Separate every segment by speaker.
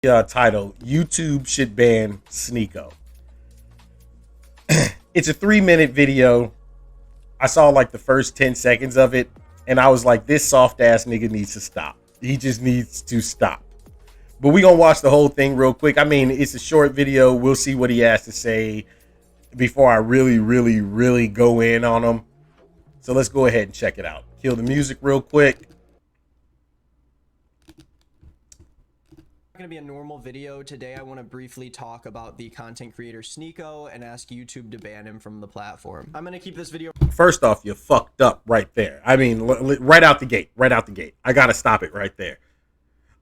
Speaker 1: Title, YouTube should ban sneako. It's a 3-minute video. I saw like the first 10 seconds of it, and I was like, this soft ass nigga needs to stop. He just needs to stop. But we gonna watch the whole thing real quick. I mean, it's a short video. We'll see what he has to say before I really go in on him. So let's go ahead and check it out. Kill the music real quick.
Speaker 2: Going to be a normal video. Today I want to briefly talk about the content creator sneako and ask YouTube to ban him from the platform. I'm going to keep this video.
Speaker 1: First off, you fucked up right there. I mean, right out the gate. I gotta stop it right there.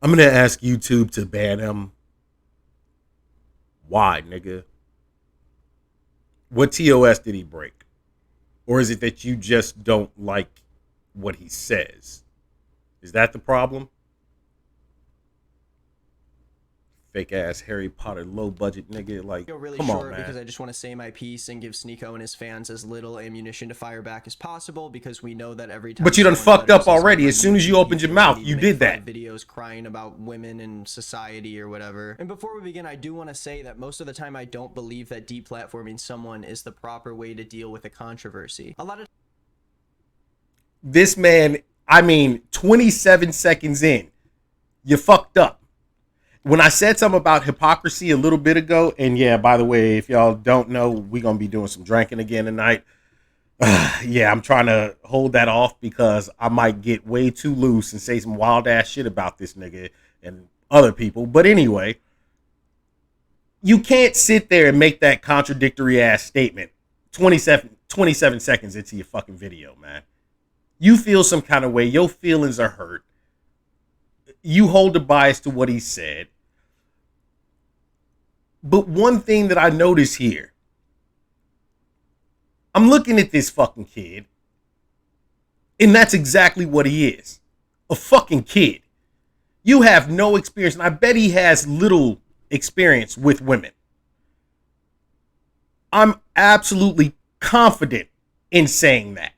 Speaker 1: I'm gonna ask YouTube to ban him. Why, nigga? What TOS did he break? Or is it that you just don't like what he says? Is that the problem? Fake ass Harry Potter low budget nigga, like
Speaker 2: really
Speaker 1: come
Speaker 2: short
Speaker 1: on, man.
Speaker 2: Because I just want to say my piece and give sneako and his fans as little ammunition to fire back as possible, because we know that every time.
Speaker 1: But you done fucked up already. As soon as you opened your mouth, you did that.
Speaker 2: Videos crying about women and society or whatever. And before we begin, I do want to say that most of the time I don't believe that deplatforming someone is the proper way to deal with a controversy. A lot of
Speaker 1: this man, I mean, 27 seconds in, you fucked up. When I said something about hypocrisy a little bit ago, and yeah, by the way, if y'all don't know, we're going to be doing some drinking again tonight. Yeah, I'm trying to hold that off because I might get way too loose and say some wild ass shit about this nigga and other people. But anyway, you can't sit there and make that contradictory ass statement 27 seconds into your fucking video, man. You feel some kind of way. Your feelings are hurt. You hold a bias to what he said. But one thing that I notice here, I'm looking at this fucking kid, and that's exactly what he is. A fucking kid. You have no experience, and I bet he has little experience with women. I'm absolutely confident in saying that,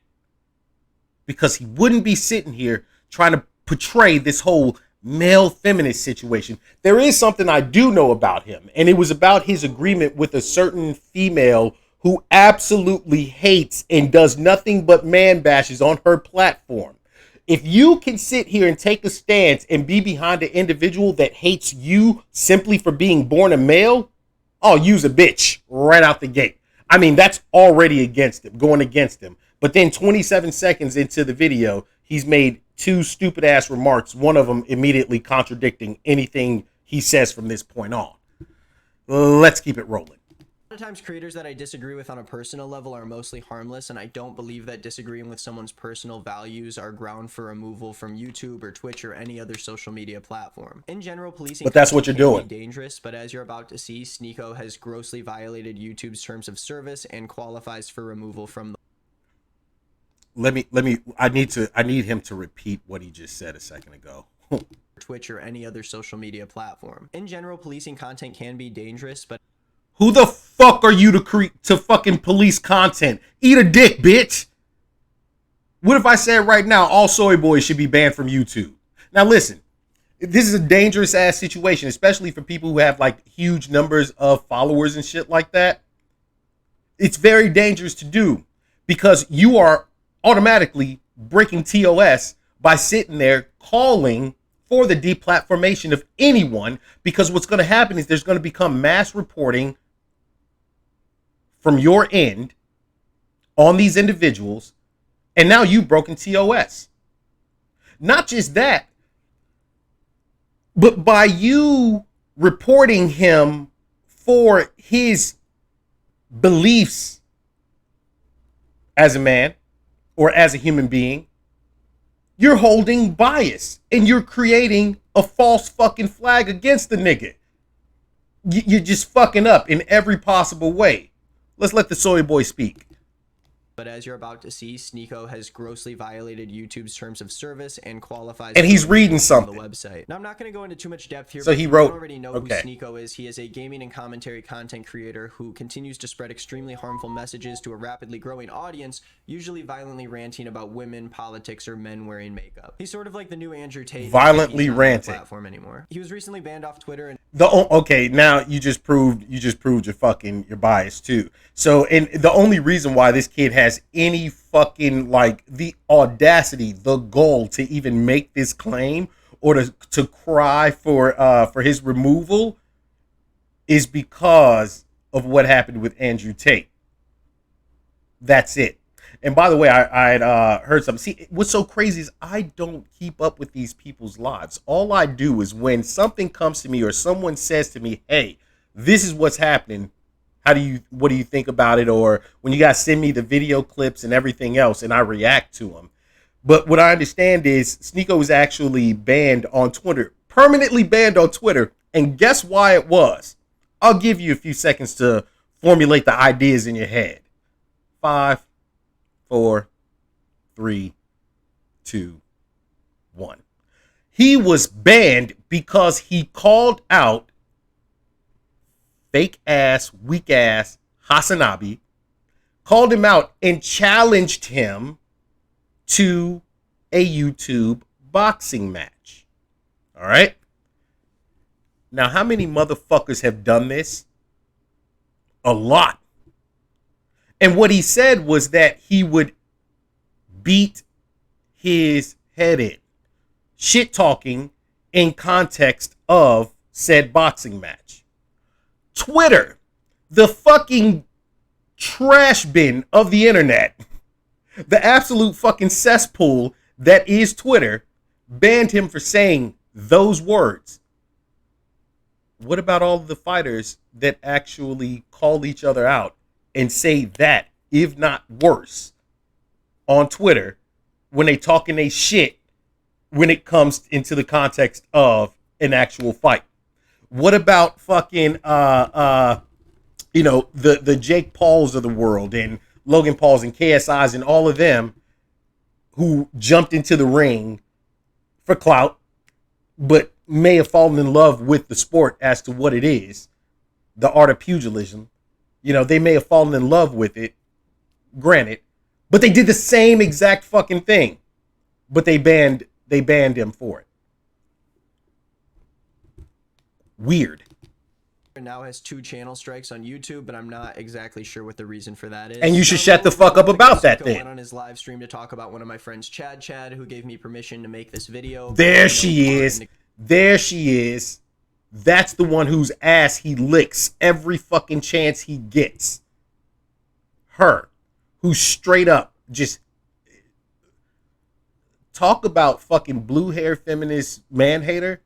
Speaker 1: because he wouldn't be sitting here trying to portray this whole male feminist situation. There is something I do know about him, and it was about his agreement with a certain female who absolutely hates and does nothing but man bashes on her platform. If you can sit here and take a stance and be behind an individual that hates you simply for being born a male, oh, use a bitch right out the gate. I mean, that's already against him, going against him. But then 27 seconds into the video, he's made two stupid ass remarks, one of them immediately contradicting anything he says from this point on. Let's keep it rolling.
Speaker 2: A lot of times creators that I disagree with on a personal level are mostly harmless, and I don't believe that disagreeing with someone's personal values are ground for removal from YouTube or Twitch or any other social media platform. In general, policing
Speaker 1: but that's what you're doing.
Speaker 2: Can be dangerous, but as you're about to see, sneako has grossly violated YouTube's terms of service and qualifies for removal from the
Speaker 1: I need him to repeat what he just said a second ago.
Speaker 2: Twitch or any other social media platform. In general, policing content can be dangerous, but
Speaker 1: who the fuck are you to fucking police content? Eat a dick, bitch. What if I said right now all soy boys should be banned from YouTube? Now listen, this is a dangerous ass situation, especially for people who have like huge numbers of followers and shit like that. It's very dangerous to do because you are automatically breaking TOS by sitting there calling for the deplatformation of anyone, because what's going to happen is there's going to become mass reporting from your end on these individuals, and now you've broken TOS. Not just that, but by you reporting him for his beliefs as a man or as a human being, you're holding bias and you're creating a false fucking flag against the nigga. You're just fucking up in every possible way. Let's let the soy boy speak.
Speaker 2: but as you're about to see, Sneako has grossly violated YouTube's terms of service and qualifies.
Speaker 1: And he's reading something
Speaker 2: on the website. Now, I'm not going to go into too much depth here.
Speaker 1: So
Speaker 2: but
Speaker 1: he wrote.
Speaker 2: You already know who Sneako is. He is a gaming and commentary content creator who continues to spread extremely harmful messages to a rapidly growing audience, usually violently ranting about women, politics, or men wearing makeup. He's sort of like the new Andrew Tate.
Speaker 1: Violently ranting.
Speaker 2: Platform anymore. He was recently banned off Twitter and
Speaker 1: okay, now you just proved your bias too. So, and the only reason why this kid has any fucking like the audacity, the gall to even make this claim or to cry for his removal is because of what happened with Andrew Tate. That's it. And by the way, I had heard something. See, what's so crazy is I don't keep up with these people's lives. All I do is when something comes to me or someone says to me, hey, this is what's happening. What do you think about it? Or when you guys send me the video clips and everything else and I react to them. But what I understand is Sneako is actually banned on Twitter, permanently banned on Twitter. And guess why it was? I'll give you a few seconds to formulate the ideas in your head. 5, 4, 3, 2, 1. He was banned because he called out fake ass, weak ass Hasanabi, called him out and challenged him to a YouTube boxing match. All right. Now, how many motherfuckers have done this? A lot. And what he said was that he would beat his head in, shit talking in context of said boxing match. Twitter, the fucking trash bin of the internet, the absolute fucking cesspool that is Twitter, banned him for saying those words. What about all of the fighters that actually call each other out and say that, if not worse, on Twitter when they talking they shit when it comes into the context of an actual fight? What about fucking the Jake Pauls of the world and Logan Pauls and KSIs and all of them who jumped into the ring for clout, but may have fallen in love with the sport as to what it is, the art of pugilism. You know, they may have fallen in love with it, granted, but they did the same exact fucking thing, but they banned him for it. Weird.
Speaker 2: Now has 2 channel strikes on YouTube, but I'm not exactly sure what the reason for that is.
Speaker 1: And you should shut the fuck up about that then.
Speaker 2: Went on his live stream to talk about one of my friends, Chad, who gave me permission to make this video.
Speaker 1: There she is. There she is. That's the one whose ass he licks every fucking chance he gets. Her, who straight up just talk about fucking blue hair feminist man hater.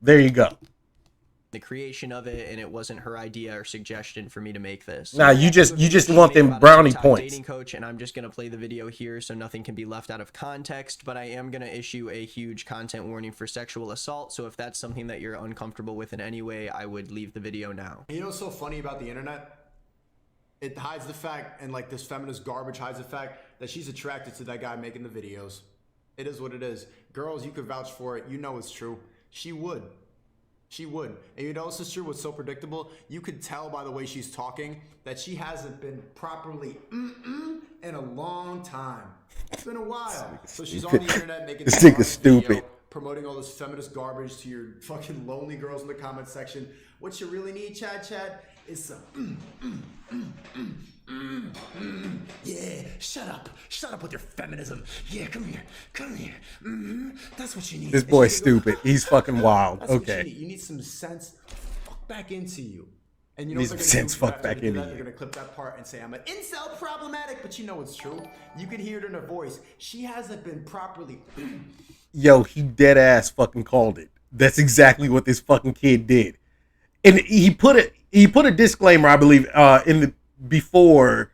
Speaker 1: There you go.
Speaker 2: The creation of it, and it wasn't her idea or suggestion for me to make this.
Speaker 1: Nah, you just want them brownie points.
Speaker 2: Dating coach, and I'm just gonna play the video here so nothing can be left out of context. But I am gonna issue a huge content warning for sexual assault. So if that's something that you're uncomfortable with in any way, I would leave the video now.
Speaker 3: You know what's so funny about the internet? It hides the fact, and like this feminist garbage hides the fact that she's attracted to that guy making the videos. It is what it is. Girls, you could vouch for it. You know it's true. She would. She would. And you know this is true, what's so predictable? You could tell by the way she's talking that she hasn't been properly in a long time. It's been a while. So she's on the internet making
Speaker 1: this nigga stupid.
Speaker 3: Promoting all this feminist garbage to your fucking lonely girls in the comment section. What you really need, Chad, is some yeah, shut up with your feminism. Yeah, come here. That's what you need.
Speaker 1: This boy's stupid. He's fucking wild. Okay.
Speaker 3: You need some sense fuck back into you. And you
Speaker 1: know, some sense fuck back into you.
Speaker 3: They're gonna clip that part and say I'm an incel problematic, but you know it's true. You can hear it in her voice. She hasn't been properly.
Speaker 1: Yo, he dead ass fucking called it. That's exactly what this fucking kid did. And he put a disclaimer, I believe, in the before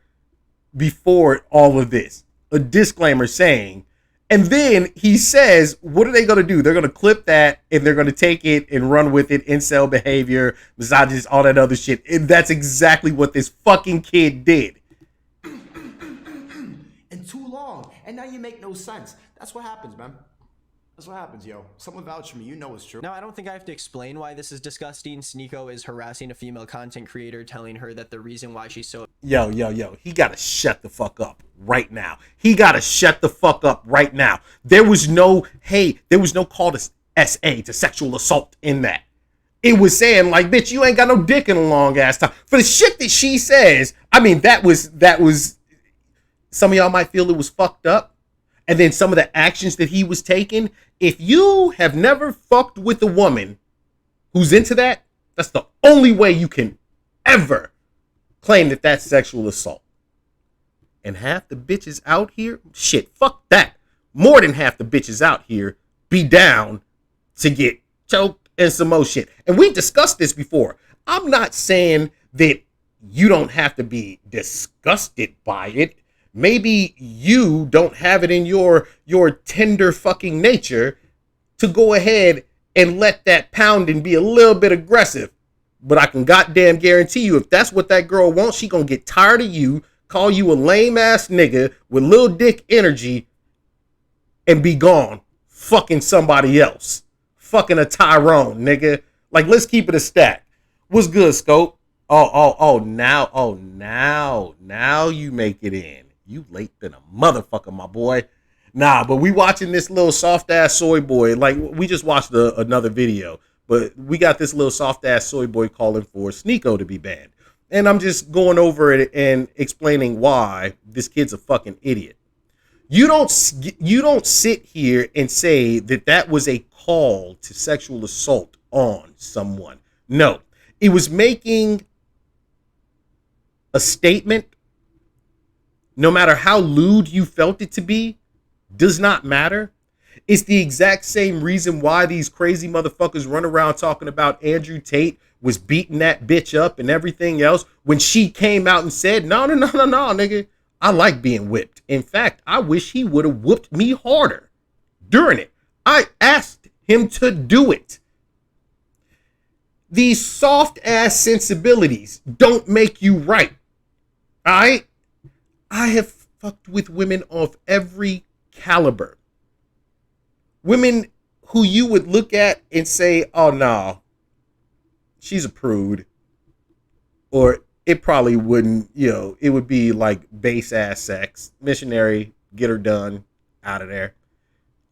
Speaker 1: all of this. A disclaimer saying, and then he says, what are they going to do? They're going to clip that and they're going to take it and run with it, incel behavior, misogynist, all that other shit. And that's exactly what this fucking kid did.
Speaker 3: and now you make no sense. That's what happens, man. That's what happens, yo. Someone vouch for me, you know it's true.
Speaker 2: Now, I don't think I have to explain why this is disgusting. Sneako is harassing a female content creator, telling her that the reason why she's so...
Speaker 1: Yo, he gotta shut the fuck up right now. He gotta shut the fuck up right now. There was no call to SA, to sexual assault in that. It was saying like, bitch, you ain't got no dick in a long ass time. For the shit that she says, I mean, that was, some of y'all might feel it was fucked up. And then some of the actions that he was taking, if you have never fucked with a woman who's into that, that's the only way you can ever claim that that's sexual assault. And half the bitches out here, shit, fuck that. More than half the bitches out here be down to get choked and some more shit. And we discussed this before. I'm not saying that you don't have to be disgusted by it. Maybe you don't have it in your tender fucking nature to go ahead and let that pound and be a little bit aggressive. But I can goddamn guarantee you, if that's what that girl wants, she gonna get tired of you, call you a lame ass nigga with little dick energy, and be gone fucking somebody else. Fucking a Tyrone, nigga. Like, let's keep it a stack. What's good, Scope? Now you make it in. You late than a motherfucker, my boy. Nah, but we watching this little soft ass soy boy. Like, we just watched another video, but we got this little soft ass soy boy calling for sneako to be banned. And I'm just going over it and explaining why this kid's a fucking idiot. You don't sit here and say that that was a call to sexual assault on someone. No, it was making a statement. No matter how lewd you felt it to be, does not matter. It's the exact same reason why these crazy motherfuckers run around talking about Andrew Tate was beating that bitch up and everything else when she came out and said, no, nigga, I like being whipped. In fact, I wish he would have whooped me harder during it. I asked him to do it. These soft ass sensibilities don't make you right. All right? I have fucked with women of every caliber. Women who you would look at and say, oh, no, she's a prude. Or it probably wouldn't, it would be like base ass sex. Missionary, get her done, out of there.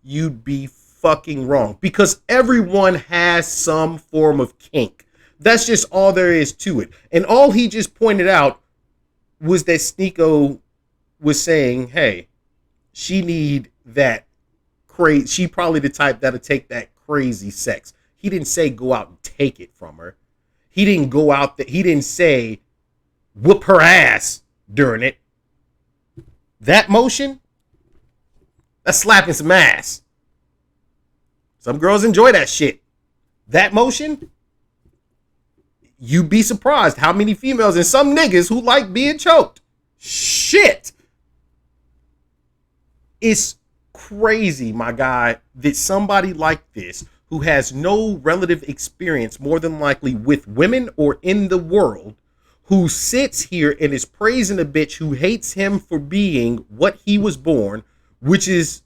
Speaker 1: You'd be fucking wrong. Because everyone has some form of kink. That's just all there is to it. And all he just pointed out was that sneako was saying, hey, she need that crazy. She probably the type that'll take that crazy sex. He didn't say go out and take it from her. He didn't go out there. He didn't say whoop her ass during it. That motion, that's slapping some ass. Some girls enjoy that shit. That motion, you'd be surprised how many females and some niggas who like being choked. Shit. It's crazy, my guy, that somebody like this who has no relative experience, more than likely with women or in the world, who sits here and is praising a bitch who hates him for being what he was born, which is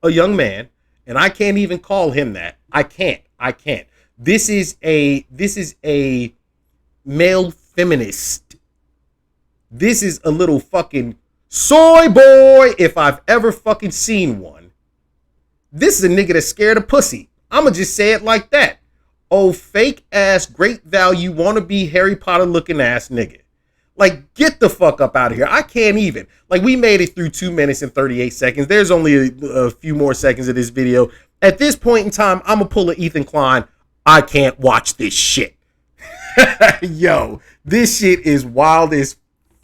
Speaker 1: a young man. And I can't even call him that. I can't. This is a male feminist. This is a little fucking soy boy if I've ever fucking seen one. This is a nigga that's scared of pussy. I'ma just say it like that. Oh, fake ass, great value, wannabe Harry Potter looking ass nigga. Like, get the fuck up out of here. I can't even. Like, we made it through 2 minutes and 38 seconds. There's only a few more seconds of this video. At this point in time, I'm gonna pull an Ethan Klein. I can't watch this shit. Yo, this shit is wild as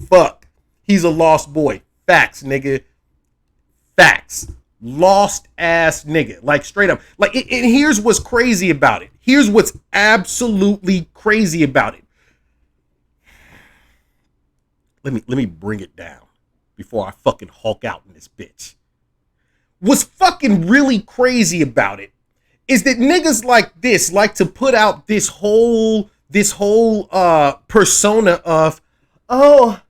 Speaker 1: fuck. He's a lost boy. Facts, nigga. Facts. Lost ass nigga. Like, straight up. Like, and here's what's crazy about it. Here's what's absolutely crazy about it. Let me bring it down before I fucking hulk out in this bitch. What's fucking really crazy about it is that niggas like this like to put out this whole persona of, oh,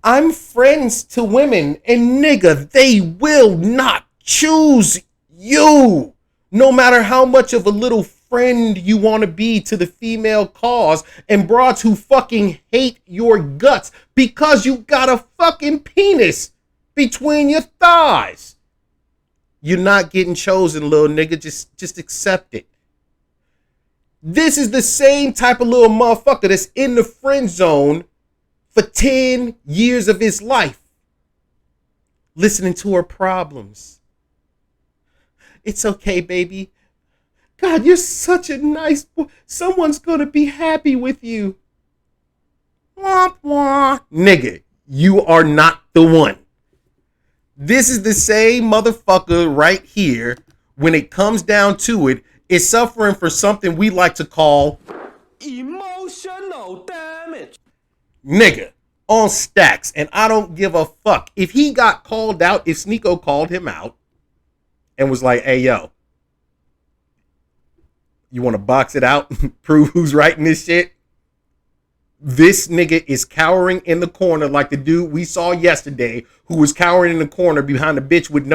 Speaker 1: I'm friends to women, and nigga, they will not choose you. No matter how much of a little friend you want to be to the female cause, and broads who fucking hate your guts because you got a fucking penis between your thighs. You're not getting chosen, little nigga. Just accept it. This is the same type of little motherfucker that's in the friend zone for 10 years of his life, listening to her problems. It's okay, baby. God, you're such a nice boy. Someone's gonna be happy with you. Wah, wah. Nigga, you are not the one. This is the same motherfucker right here. When it comes down to it, is suffering for something we like to call
Speaker 2: emotional damage.
Speaker 1: Nigga on stacks. And I don't give a fuck if he got called out, if Sneako called him out and was like, hey, yo, you want to box it out? Prove who's writing this shit? This nigga is cowering in the corner like the dude we saw yesterday who was cowering in the corner behind a bitch with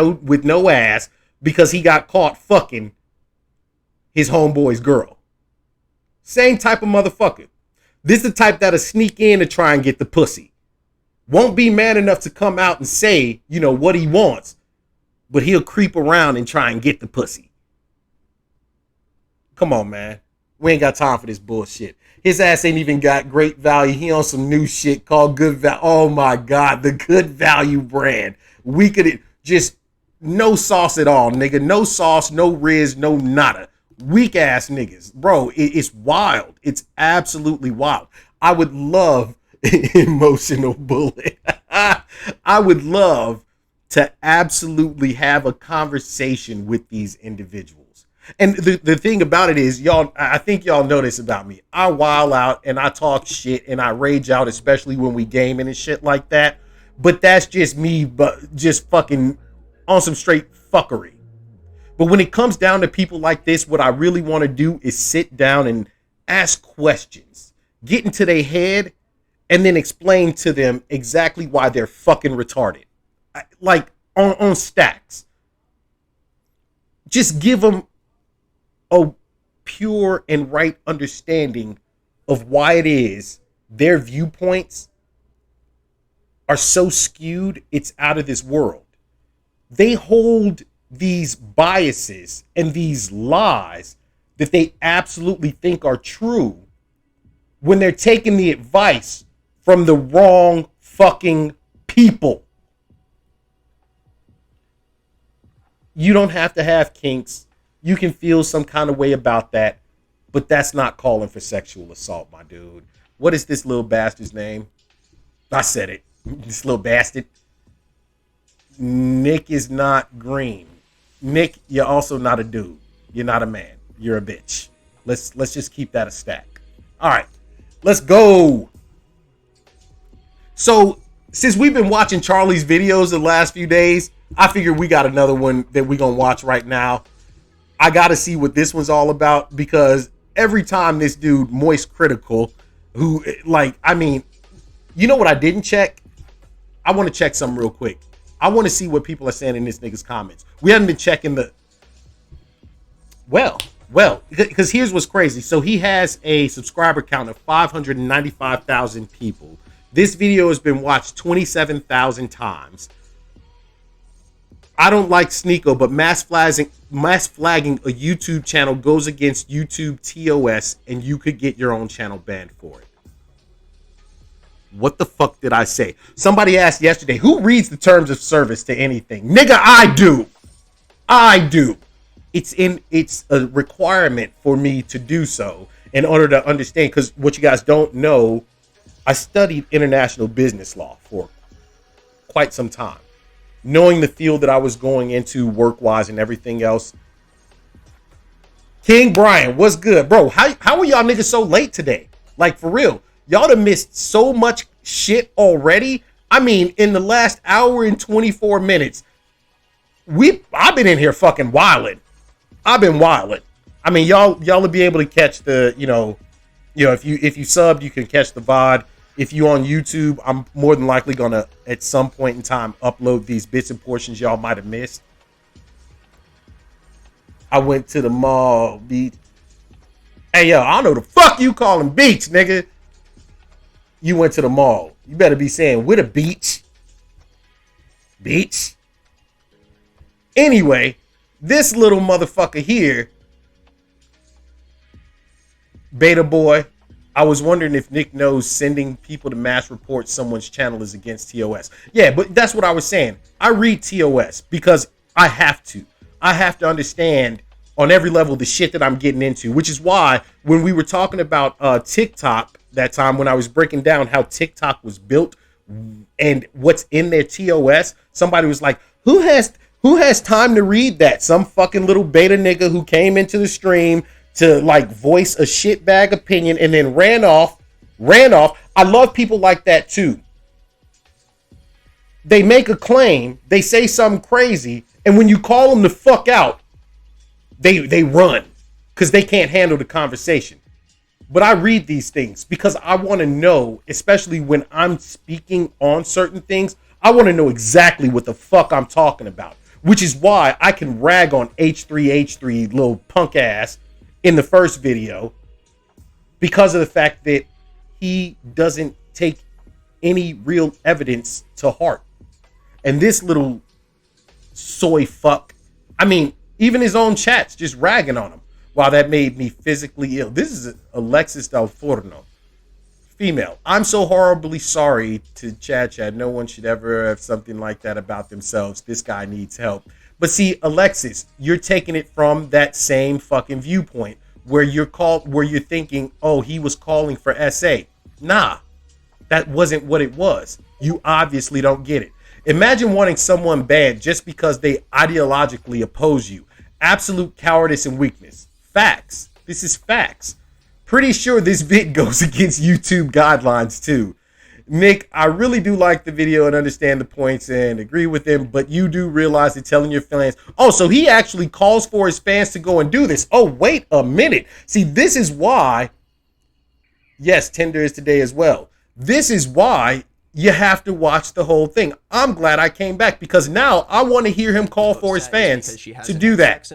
Speaker 1: no ass because he got caught fucking his homeboy's girl. Same type of motherfucker. This is the type that'll sneak in to try and get the pussy. Won't be man enough to come out and say, you know, what he wants, but he'll creep around and try and get the pussy. Come on, man. We ain't got time for this bullshit. His ass ain't even got great value. He on some new shit called Good Value. Oh my God, the Good Value brand. We could just no sauce at all, nigga. No sauce, no riz, no nada. Weak ass niggas. Bro, it's wild. It's absolutely wild. I would love emotional bullet. I would love to absolutely have a conversation with these individuals. And the thing about it is, y'all, I think y'all know this about me. I wild out and I talk shit and I rage out, especially when we gaming and shit like that. But that's just me, but just fucking on some straight fuckery. But when it comes down to people like this, what I really want to do is sit down and ask questions, get into their head, and then explain to them exactly why they're fucking retarded. Like on stacks. Just give them a pure and right understanding of why it is their viewpoints are so skewed, it's out of this world. They hold these biases and these lies that they absolutely think are true when they're taking the advice from the wrong fucking people. You don't have to have kinks. You can feel some kind of way about that, but that's not calling for sexual assault, my dude. What is this little bastard's name? I said it. This little bastard. Nick is not green. Nick, you're also not a dude. You're not a man. You're a bitch. Let's just keep that a stack. All right, let's go. So since we've been watching Charlie's videos the last few days, I figured we got another one that we're going to watch right now. I got to see what this one's all about because every time this dude, Moist Critical, who, like, I mean, you know what I didn't check? I want to check something real quick. I want to see what people are saying in this nigga's comments. We haven't been checking the... Well, because here's what's crazy. So he has a subscriber count of 595,000 people. This video has been watched 27,000 times. I don't like sneako, but mass flagging a YouTube channel goes against YouTube TOS, and you could get your own channel banned for it. What the fuck did I say? Somebody asked yesterday, who reads the terms of service to anything? Nigga, I do. It's a requirement for me to do so in order to understand, because what you guys don't know, I studied international business law for quite some time. Knowing the field that I was going into work-wise and everything else. King Brian, what's good? Bro, how are y'all niggas so late today? Like, for real. Y'all done missed so much shit already. I mean, in the last hour and 24 minutes, I've been in here fucking wilding. I've been wilding. I mean, y'all will be able to catch the, you know, if you subbed, you can catch the VOD. if you on YouTube, I'm more than likely gonna at some point in time upload these bits and portions y'all might have missed. I went to the mall, beach. Hey yo, I don't know the fuck you calling beach, nigga. You went to the mall. You better be saying with a beach. Beach. Anyway, this little motherfucker here, Beta Boy, I was wondering if Nick knows sending people to mass report someone's channel is against TOS. Yeah, but that's what I was saying. I read TOS because I have to. I have to understand on every level the shit that I'm getting into, which is why when we were talking about TikTok that time, when I was breaking down how TikTok was built and what's in their TOS, somebody was like, who has time to read that? Some fucking little beta nigga who came into the stream to like voice a shitbag opinion and then ran off. I love people like that too. They make a claim, they say something crazy, and when you call them the fuck out, they run because they can't handle the conversation. But I read these things because I want to know, especially when I'm speaking on certain things, I want to know exactly what the fuck I'm talking about, which is why I can rag on H3H3 little punk ass in the first video because of the fact that he doesn't take any real evidence to heart. And this little soy fuck, I mean, even his own chats just ragging on him. Wow, that made me physically ill. This is Alexis Del Forno, female. I'm so horribly sorry to Chad. No one should ever have something like that about themselves. This guy needs help. But see, Alexis, you're taking it from that same fucking viewpoint where you're thinking, oh, he was calling for SA. Nah, that wasn't what it was. You obviously don't get it. Imagine wanting someone banned just because they ideologically oppose you. Absolute cowardice and weakness. Facts. This is facts. Pretty sure this vid goes against YouTube guidelines too. Nick, I really do like the video and understand the points and agree with him, but you do realize that telling your fans, oh, so he actually calls for his fans to go and do this. Oh, wait a minute. See, this is why, yes, Tinder is today as well. This is why you have to watch the whole thing. I'm glad I came back because now I want to hear him call for his fans to do that.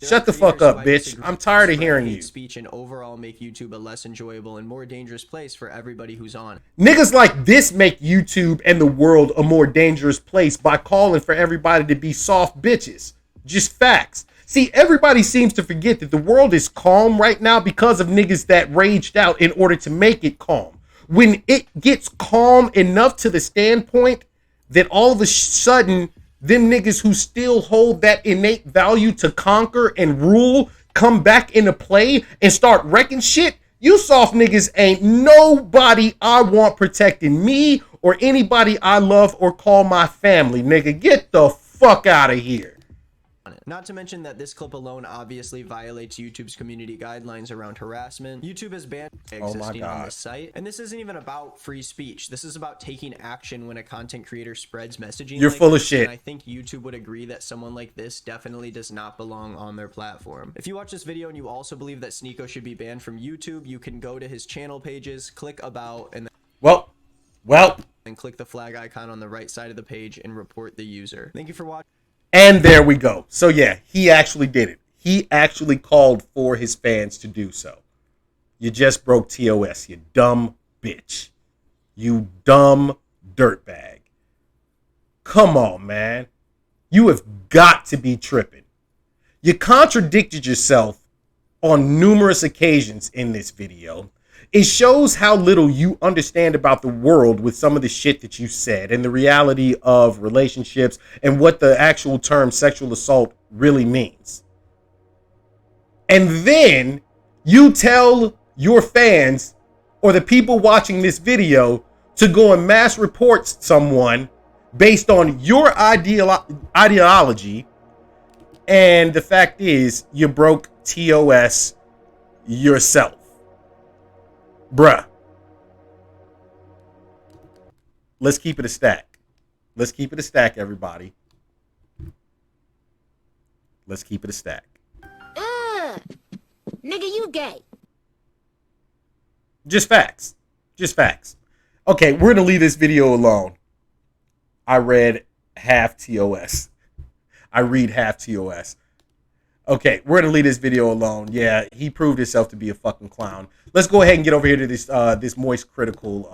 Speaker 1: Shut the fuck up, bitch. I'm tired of hearing you.
Speaker 2: Speech and overall make YouTube a less enjoyable and more dangerous place for everybody who's on.
Speaker 1: Niggas like this make YouTube and the world a more dangerous place by calling for everybody to be soft bitches. Just facts. See, everybody seems to forget that the world is calm right now because of niggas that raged out in order to make it calm. When it gets calm enough to the standpoint that all of a sudden them niggas who still hold that innate value to conquer and rule come back into play and start wrecking shit, you soft niggas ain't nobody I want protecting me or anybody I love or call my family, nigga. Get the fuck out of here.
Speaker 2: Not to mention that this clip alone obviously violates YouTube's community guidelines around harassment. YouTube has banned existing on the site, and this isn't even about free speech. This is about taking action when a content creator spreads messaging.
Speaker 1: You're full of shit.
Speaker 2: And I think YouTube would agree that someone like this definitely does not belong on their platform. If you watch this video and you also believe that Sneako should be banned from YouTube, you can go to his channel pages, click about, and then click the flag icon on the right side of the page and report the user. Thank you for watching.
Speaker 1: And there we go. So yeah, he actually did it. He actually called for his fans to do so. You just broke TOS, you dumb bitch. You dumb dirtbag. Come on, man. You have got to be tripping. You contradicted yourself on numerous occasions in this video. It shows how little you understand about the world with some of the shit that you said and the reality of relationships and what the actual term sexual assault really means. And then you tell your fans or the people watching this video to go and mass report someone based on your ideology. And the fact is, you broke TOS yourself. Bruh. Let's keep it a stack. Let's keep it a stack, everybody. Let's keep it a stack.
Speaker 4: Nigga, you gay.
Speaker 1: Just facts. Just facts. Okay, we're gonna leave this video alone. I read half TOS. I read half TOS. Okay, we're gonna leave this video alone. Yeah, he proved himself to be a fucking clown. Let's go ahead and get over here to this this moist critical